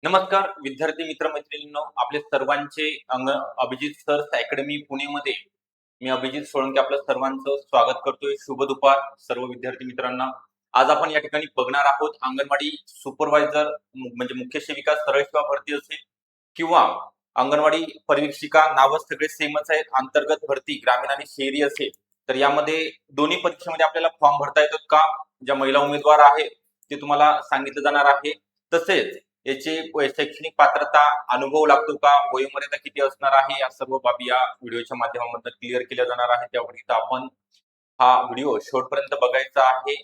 नमस्कार विद्यार्थी मित्र मैत्रिणींनो, आपले सर्वांचे अभिजित सर अकॅडमी पुणेमध्ये मी अभिजित सोळंके आपलं सर्वांचं स्वागत करतोय. शुभ दुपार सर्व विद्यार्थी मित्रांना. आज आपण या ठिकाणी बघणार आहोत अंगणवाडी सुपरवायझर म्हणजे मुख्य सेविका सरळ सेवा भरती असेल किंवा अंगणवाडी परिवीक्षिका. नावच सगळे सेमच आहेत. अंतर्गत भरती ग्रामीण आणि शहरी असेल तर यामध्ये दोन्ही परीक्षेमध्ये आपल्याला फॉर्म भरता येतात का? ज्या महिला उमेदवार आहेत ते तुम्हाला सांगितलं जाणार आहे. तसेच याची शैक्षणिक पात्रता, अनुभव लागतो का, वयोमर्यादा किती असणार आहे, या सर्व बाबी या व्हिडिओच्या माध्यमातून क्लिअर केल्या जाणार आहे. त्याकरिता आपण हा व्हिडिओ शेवटपर्यंत बघायचा आहे.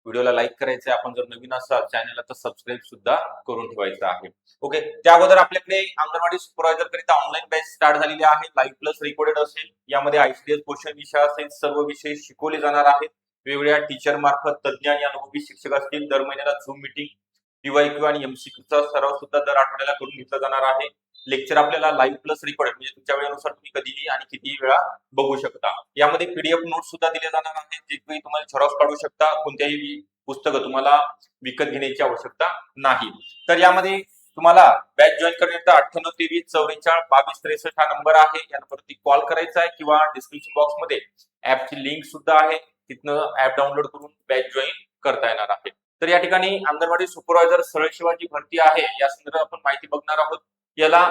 व्हिडिओला लाईक करायचं आहे. आपण जर नवीन असाल चॅनलला तर सबस्क्राईब सुद्धा करून ठेवायचं आहे. ओके, त्या अगोदर आपल्याकडे अंगणवाडी सुपरवायझर करिता ऑनलाईन बॅच स्टार्ट झालेली आहे. लाईव्ह प्लस रेकॉर्डेड असेल. यामध्ये आयसीडीएस क्वेश्चन विषय असेल, सर्व विषय शिकवले जाणार आहेत. वेगवेगळ्या टीचर मार्फत तज्ञ आणि अनुभवी शिक्षक असतील. दर महिन्याला झूम मीटिंग, पीवायक्यू आणि एमसीक्यूचा सराव सुद्धा दर आठवड्याला करून घेतला जाणार आहे. लेक्चर आपल्याला लाईव्ह प्लस रेकॉर्डेड म्हणजे तुमच्या वेळेनुसार तुम्ही कधीही आणि कितीही वेळा बघू शकता. यामध्ये पीडीएफ नोट सुद्धा दिले जाणार आहेत, जे तुम्ही तुम्हाला झेरॉक्स काढू शकता. कोणत्याही पुस्तकं तुम्हाला विकत घेण्याची आवश्यकता नाही. तर यामध्ये तुम्हाला बॅच जॉईन करण्याचा 9823442263 हा नंबर आहे. या नंबरवरती कॉल करायचा आहे किंवा डिस्क्रिप्शन बॉक्स मध्ये ऍपची लिंक सुद्धा आहे, तिथनं ऍप डाउनलोड करून बॅच जॉईन करता येणार आहे. तर या ठिकाणी अंगणवाडी सुपरवायझर सरळ सेवाची भरती आहे, या संदर्भात आपण माहिती बघणार आहोत. याला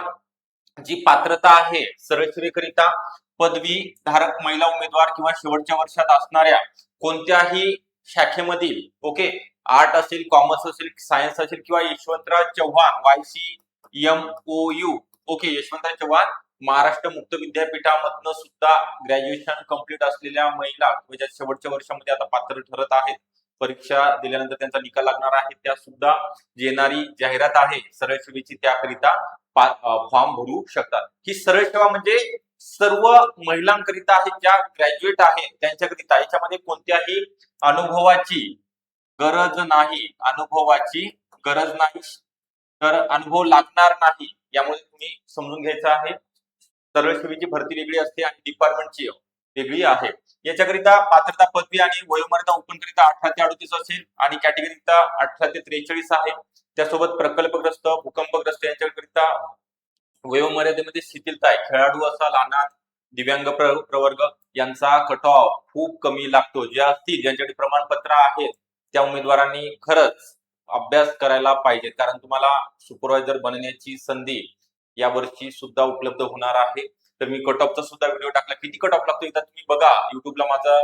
जी पात्रता आहे सरळ सेवेकरिता पदवी धारक महिला उमेदवार किंवा शेवटच्या वर्षात असणाऱ्या कोणत्याही शाखेमधील, ओके, आर्ट असेल, कॉमर्स असेल, सायन्स असेल किंवा यशवंतराव चव्हाण YCMOU, ओके, यशवंतराव चव्हाण महाराष्ट्र मुक्त विद्यापीठामधनं सुद्धा ग्रॅज्युएशन कंप्लीट असलेल्या महिला म्हणजे शेवटच्या वर्षामध्ये आता पात्र ठरत आहेत. परीक्षा दिल्यानंतर त्यांचा निकाल लागणार आहे. त्या सुद्धा येणारी जाहिरात आहे सरळ सेवेची, त्याकरिता फॉर्म भरू शकतात. ही सरळ सेवा म्हणजे सर्व महिलांकरिता आहे, ज्या ग्रॅज्युएट आहेत त्यांच्याकरिता. याच्यामध्ये कोणत्याही अनुभवाची गरज नाही, अनुभवाची गरज नाही, तर अनुभव लागणार नाही. यामुळे तुम्ही समजून घ्यायचं आहे. सरळ सेवेची भरती वेगळी असते आणि डिपार्टमेंटची वेगळी आहे. याच्याकरिता पात्रता पदवी आणि वयोमर्यादा ओपन करिता 18 ते 38 असेल आणि कॅटेगरीचा 18 ते 43 आहे. त्यासोबत प्रकल्पग्रस्त, भूकंपग्रस्त यांच्याकरिता वयोमर्यादेमध्ये शिथिलता आहे. खेळाडू असाल, अनाथ, दिव्यांग प्रवर्ग यांचा कट ऑफ खूप कमी लागतो. ज्या असतील ज्यांच्याकडे प्रमाणपत्र आहेत त्या उमेदवारांनी खरंच अभ्यास करायला पाहिजे, कारण तुम्हाला सुपरवायझर बनण्याची संधी या वर्षी सुद्धा उपलब्ध होणार आहे. तर मी कट ऑफचा सुद्धा व्हिडिओ टाकला. किती कट ऑफ लागतो एकदा तुम्ही बघा. युट्यूबला माझा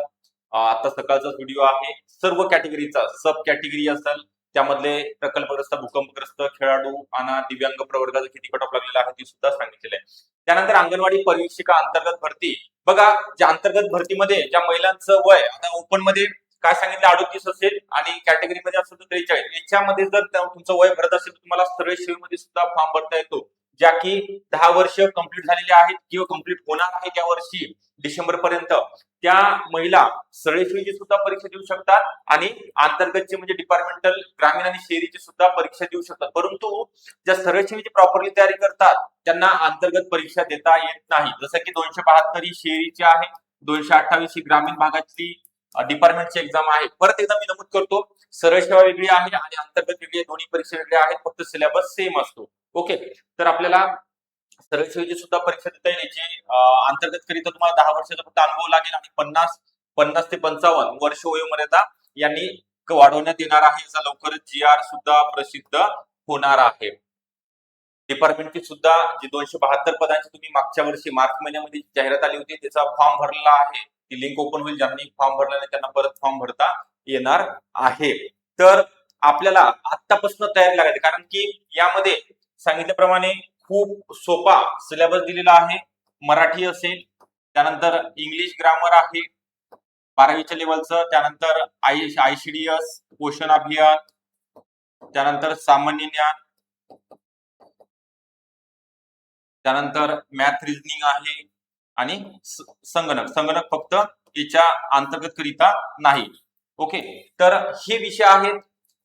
आता सकाळचा व्हिडिओ आहे. सर्व कॅटेगरीचा सब कॅटेगरी असेल त्यामधले प्रकल्पग्रस्त, भूकंपग्रस्त, खेळाडू, अनाथ, दिव्यांग प्रवर्गाचा किती कट ऑफ लागलेला आहे ते सुद्धा सांगितलेलं आहे. त्यानंतर अंगणवाडी परिवीक्षिका अंतर्गत भरती बघा. ज्या अंतर्गत भरतीमध्ये ज्या महिलांचं वय आता ओपन मध्ये काय सांगितलं 38 असेल आणि कॅटेगरीमध्ये असेल तर 43. याच्यामध्ये जर तुमचं वय भरत असेल तर तुम्हाला सरळ सेवेमध्ये सुद्धा फॉर्म भरता येतो. ज्या की 10 वर्ष कंप्लीट झालेले आहेत किंवा कंप्लीट होणार आहे त्या वर्षी डिसेंबर पर्यंत, त्या महिला सरळ सेवेची सुद्धा परीक्षा देऊ शकतात आणि अंतर्गतचे म्हणजे डिपार्टमेंटल ग्रामीण आणि शहरीची सुद्धा परीक्षा देऊ शकतात. परंतु ज्या सरळ सेवेची प्रॉपरली तयारी करतात त्यांना अंतर्गत परीक्षा देता येत नाही. जसं की 272 ही शहरीची आहे, 228 ही ग्रामीण भागातली डिपार्टमेंटची एक्झाम आहे. परत एकदा मी नमूद करतो, सरळ सेवा वेगळी आहे आणि अंतर्गत वेगळी आहे. दोन्ही परीक्षा वेगळ्या आहेत, फक्त सिलेबस सेम असतो. ओके, तर आपल्याला सरळ सेवेची सुद्धा परीक्षा देता येईल. याची अंतर्गत करिता तुम्हाला 10 वर्षाचा फक्त अनुभव लागेल आणि 50 ते 55 वर्ष वयोमर्यादा यांनी वाढवण्यात येणार आहे. याचा लवकरच GR सुद्धा प्रसिद्ध होणार आहे. डिपार्टमेंटची सुद्धा जी 272 पदांची तुम्ही मागच्या वर्षी मार्च महिन्यामध्ये जाहिरात आली होती त्याचा फॉर्म भरलेला आहे. ती लिंक ओपन होईल. ज्यांनी फॉर्म भरला नाही त्यांना परत फॉर्म भरता येणार आहे. तर आपल्याला आतापासून तयारी लागायची, कारण की यामध्ये सांगितल्याप्रमाणे खूप सोपा सिलेबस दिलेला आहे. मराठी असेल, त्यानंतर इंग्लिश ग्रामर आहे 12वीच्या लेवलचं, त्यानंतर ICDS पोषण अभियान, त्यानंतर सामान्य ज्ञान, त्यानंतर मॅथ रिझनिंग आहे आणि संगणक फक्त याच्या अंतर्गत करिता नाही. ओके, तर हे विषय आहेत.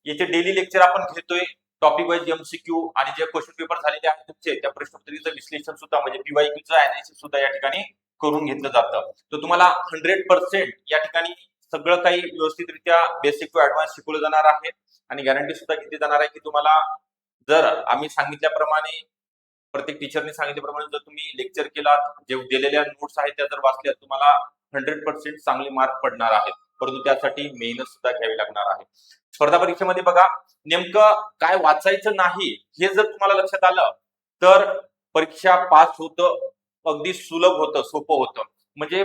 याचे डेली लेक्चर आपण घेतोय. टॉपिक वाईज MCQ आणि जे क्वेश्चन पेपर झालेले आहेत तुमचे त्या प्रश्नोत्तरीचं विश्लेषण सुद्धा म्हणजे PYQचं अनालिसिस सुद्धा या ठिकाणी करून घेतलं जातं. तर तुम्हाला 100% या ठिकाणी सगळं काही व्यवस्थितरित्या बेसिक टू ऍडव्हान्स शिकवलं जाणार आहे आणि गॅरंटी सुद्धा घेतली जाणार आहे की तुम्हाला जर आम्ही सांगितल्याप्रमाणे प्रत्येक टीचरने सांगितल्याप्रमाणे जर तुम्ही लेक्चर केलात, जे दिलेल्या नोट्स आहेत त्या जर वाचल्या, तुम्हाला 100% चांगले मार्क पडणार आहेत. परंतु त्यासाठी मेहनत सुद्धा घ्यावी लागणार आहे. स्पर्धा परीक्षेमध्ये बघा, नेमकं काय वाचायचं नाही हे जर तुम्हाला लक्षात आलं, तर परीक्षा पास होतं अगदी सुलभ होतं, सोपं होतं. म्हणजे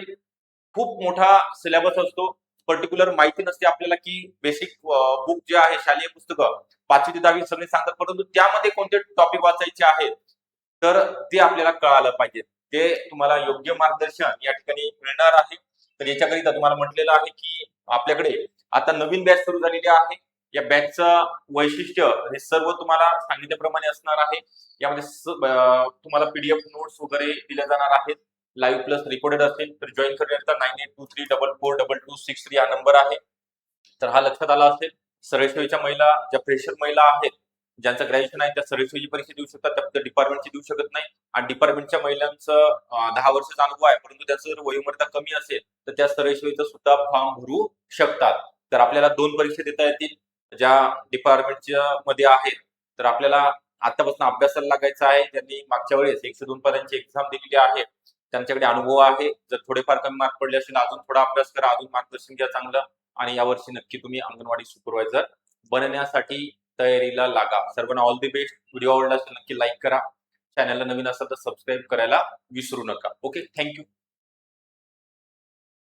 खूप मोठा सिलेबस असतो. पर्टिक्युलर माहिती नसते आपल्याला, की बेसिक बुक जे आहे, शालेय पुस्तकं 5वी ते 10वी सगळे सांगतात, परंतु त्यामध्ये कोणते टॉपिक वाचायचे आहेत, तर ते आपल्याला कळालं पाहिजे. ते तुम्हाला योग्य मार्गदर्शन या ठिकाणी मिळणार आहे. तर याच्याकरिता तुम्हाला म्हटलेलं आहे, की आपल्याकडे आता नवीन बॅच सुरू झालेली आहे. या बॅचचं वैशिष्ट्य हे सर्व तुम्हाला सांगितल्याप्रमाणे असणार आहे. यामध्ये तुम्हाला पीडीएफ नोट्स वगैरे दिल्या जाणार आहेत. लाईव्ह प्लस रेकॉर्डेड असेल तर जॉईन करण्याचा 9823442263 हा नंबर आहे. तर हा लक्षात आला असेल. सरळ सेवेच्या महिला, ज्या फ्रेशर महिला आहेत, ज्यांचं ग्रॅज्युएशन आहे, त्या सरळ सेवेची परीक्षा देऊ शकतात, त्या डिपार्टमेंटची देऊ शकत नाही. आणि डिपार्टमेंटच्या महिलांचं 10 वर्षाचा अनुभव आहे, परंतु त्याचं जर वयोमर्यादा कमी असेल तर त्या सरळ सेवेचा सुद्धा फॉर्म भरू शकतात. तर आपल्याला 2 परीक्षा देता येतील, ज्या डिपार्टमेंटच्या मध्ये आहेत. तर आपल्याला आतापासून अभ्यासाला लागायचं आहे. ज्यांनी मागच्या वेळेस 102 पर्यंतची एक्झाम दिलेली आहे, त्यांच्याकडे अनुभव आहे. जर थोडेफार कमी मार्क पडले असेल, अजून थोडा अभ्यास करा, अजून मार्गदर्शन घ्या चांगलं. आणि यावर्षी नक्की तुम्ही अंगणवाडी सुपरवायझर बनण्यासाठी तयारीला लागा. सर्वांना ऑल दी बेस्ट. व्हिडिओ आवडला असेल नक्की लाईक करा. चॅनलला नवीन असाल तर सबस्क्राईब करायला विसरू नका. Okay, thank you.